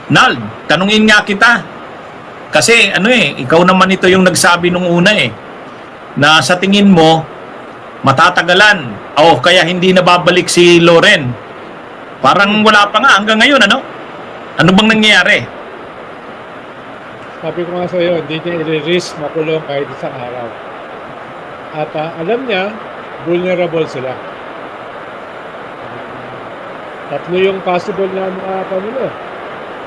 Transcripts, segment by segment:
Nal, tanungin nga kita. Kasi ikaw naman ito yung nagsabi nung una na sa tingin mo, matatagalan o kaya hindi nababalik si Loren. Parang wala pa nga hanggang ngayon, ano? Ano bang nangyayari? Sabi ko nga sa iyo, hindi niya i-risk makulong kahit isang araw. At alam niya, vulnerable sila. Tatlo yung possible na mga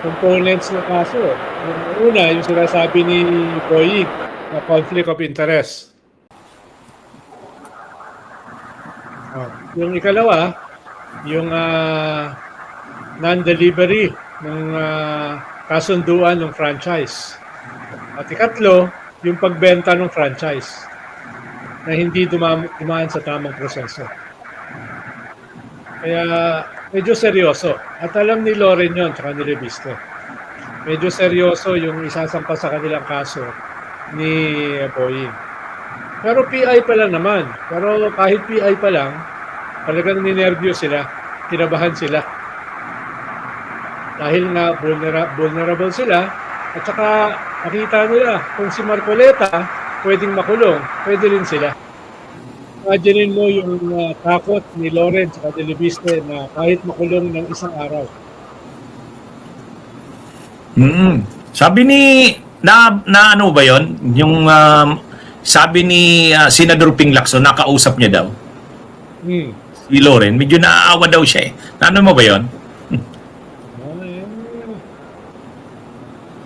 components ng kaso. Yung una, yung sinasabi ni Boying na conflict of interest. Yung ikalawa, yung non-delivery ng kasunduan ng franchise. At ikatlo, yung pagbenta ng franchise na hindi dumaan sa tamang proseso. Kaya medyo seryoso. At alam ni Loren yun, tsaka ni Reviste. Medyo seryoso yung isasampa sa kanilang kaso ni Boying. Pero PI pa lang naman. Pero kahit PI pa lang, talagang ninervyo sila, kinabahan sila. Dahil nga vulnerable sila, at saka nakita nila kung si Marcoleta pwedeng makulong, pwede rin sila. Imaginin mo yung takot ni Lawrence at Reviste na kahit makulong ng isang araw. Sabi ni na ano ba 'yon? Yung sabi ni Senador Ping Lacson, nakausap niya daw. Si Loren, medyo naaawa daw siya Ano mo ba 'yon?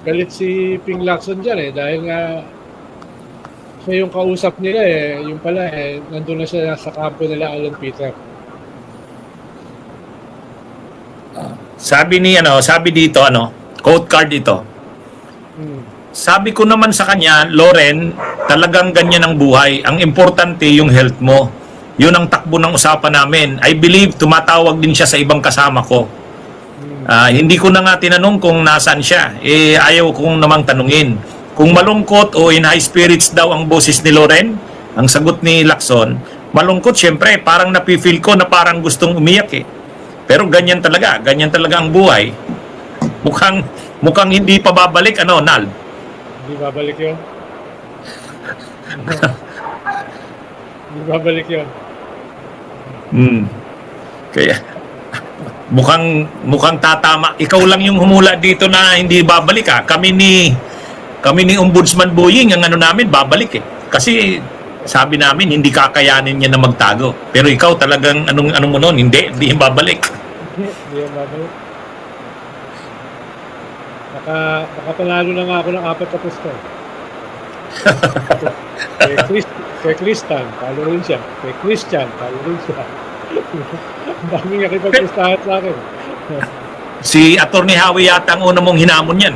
Galit si Ping Lacson dyan dahil nga siya yung kausap nila yung pala nandun na siya sa kampo nila Alan Peter. Sabi dito quote card ito. Sabi ko naman sa kanya, Loren, talagang ganyan ang buhay. Ang importante yung health mo. Yun ang takbo ng usapan namin. I believe tumatawag din siya sa ibang kasama ko. Hindi ko na nga tinanong kung nasaan siya. Ayaw kong namang tanungin. Kung malungkot o in high spirits daw ang boses ni Loren, ang sagot ni Lacson, malungkot syempre, parang napifeel ko na parang gustong umiyak Pero ganyan talaga ang buhay. Mukhang hindi pa babalik, Nal? Hindi babalik yun. Hindi babalik yun. Kaya mukhang tatama. Ikaw lang yung humula dito na hindi babalik Kami ni Ombudsman Boying ang namin babalik Kasi sabi namin hindi kakayanin niya na magtago. Pero ikaw talagang anong mo noon, hindi yung babalik. Hindi yung babalik. Baka panalo na nga ako ng 4 na pusto. Kay Christian, talo rin siya. Kay Christian, talo rin siya. Ang daming nakipag-listahan sa akin. Si Atty. Howie yata ang una mong hinamon yan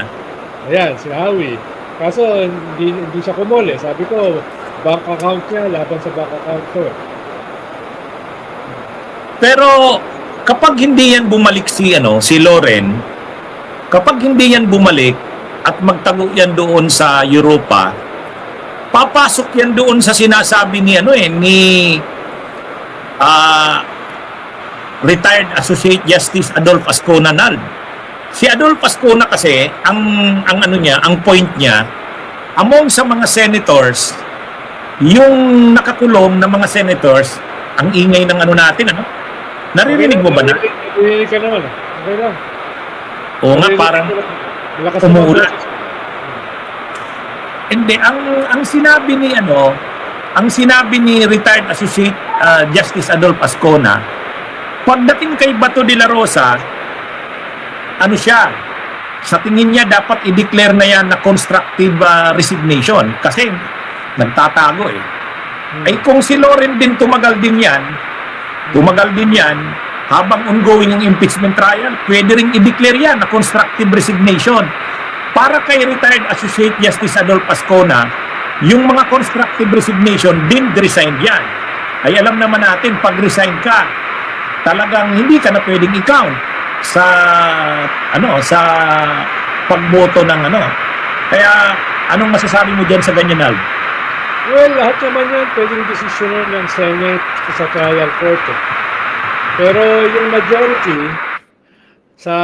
Ayan, si Howie. Kaso hindi siya kumol Sabi ko, bank account niya laban sa bank account ko Pero kapag hindi yan bumalik si Loren, kapag hindi yan bumalik at magtago yan doon sa Europa, papasok yan doon sa sinasabi ni retired Associate Justice Adolph Ascona Nal. Si Adolph Ascona kasi ang point niya among sa mga senators, yung nakakulong na mga senators, ang ingay ng natin Naririnig mo ba na? Naririnig ka naman Okay lang. Oo nga, parang umuulan. Hindi, ang sinabi ni retired Associate Justice Adolph Ascona, pagdating kay Bato de la Rosa, sa tingin niya dapat i-declare na yan na constructive resignation kasi nagtatago Ay kung si Loren din tumagal din yan habang ongoing ang impeachment trial, pwede ring i-declare yan na constructive resignation. Para kay retired Associate Justice Adolph Ascona, yung mga constructive resignation din resign yan. Ay alam naman natin, pag resign ka, talagang hindi ka na pwedeng i-count sa pagboto ng Kaya anong masasabi mo diyan sa ganyan, Al? Well, lahat naman yan pwedeng desisyonan ng Senate sa trial court Pero yung majority, sa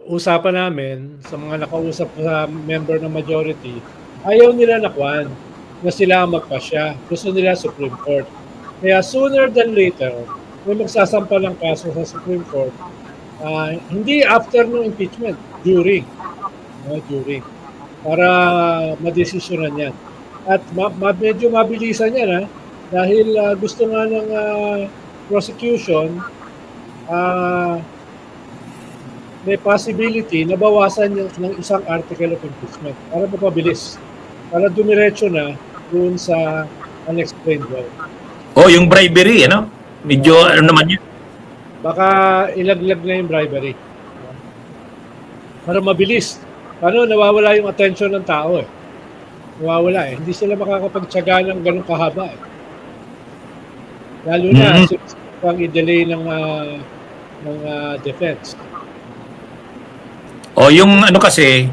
usapan namin, sa mga nakausap ko sa member ng majority, ayaw nila na kwan, na sila ang magpasya. Gusto nila Supreme Court. Kaya sooner than later, may magsasampa ng kaso sa Supreme Court, hindi after ng impeachment, during. During. Para madesisyonan yan. At medyo mabilisan yan, dahil gusto nga ng prosecution, may possibility na bawasan ng isang article of impeachment para mapabilis. Para dumiretso na doon sa unexplained wealth. Oh, yung bribery, ano? Medyo ano naman yun. Baka ilaglag na yung bribery. Para mabilis. Paano nawawala yung attention ng tao eh. Nawawala eh. Hindi sila makakapagtyaga ng ganun kahaba eh. Lalo na pang i-delay ng defense. O yung ano kasi,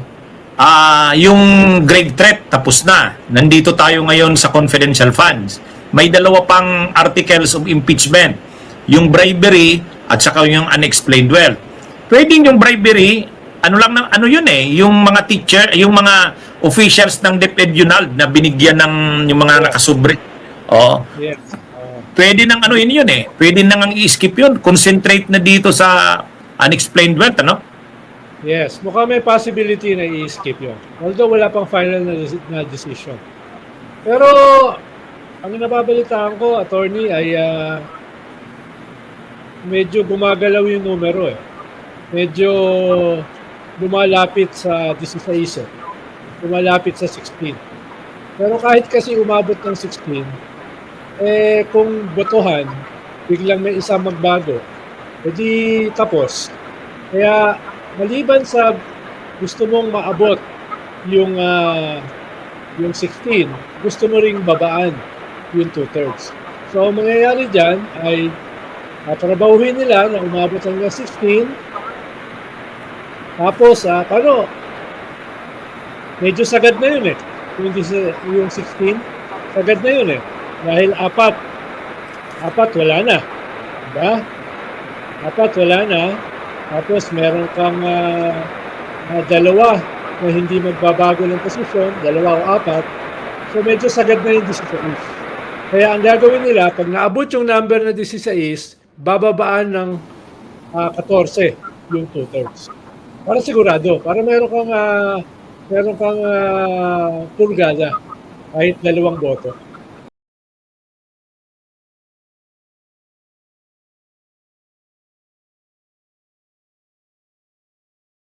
yung grave threat tapos na. Nandito tayo ngayon sa confidential funds. May dalawa pang articles of impeachment. Yung bribery at saka yung unexplained wealth. Pwedeng yung bribery, ano lang ano yun eh, yung mga teacher, yung mga officials ng DepEd Yunald na binigyan ng yung mga nakasubre. Oh. Yes. Pwede nang ano yun eh. Pwede nang i-skip yun. Concentrate na dito sa unexplained wealth, ano? Yes, mukhang may possibility na i-skip yun. Although wala pang final na decision. Pero, ang nababalitaan ko, attorney, ay medyo gumagalaw yung numero eh. Medyo lumalapit sa 16 eh. Lumalapit sa 16. Pero kahit kasi umabot ng 16, kung botohan, biglang may isang magbago, edi tapos. Kaya, maliban sa gusto mong maabot yung 16, gusto mo ring babaan yung 2/3. So, ang mangyayari dyan ay trabahuhin nila na umabot hanggang 16. Tapos, medyo sagad na yun eh. Yung 16, sagad na yun eh. Dahil apat wala na. Diba? 4 wala na. Tapos meron kang dalawa na hindi magbabago ng posisyon, 2 o 4. So medyo sagad na yung 16. Kaya ang gagawin nila, pag naabot yung number na 16, bababaan ng 14 yung 2/3. Para sigurado, para meron kang pulgada kahit 2 boto.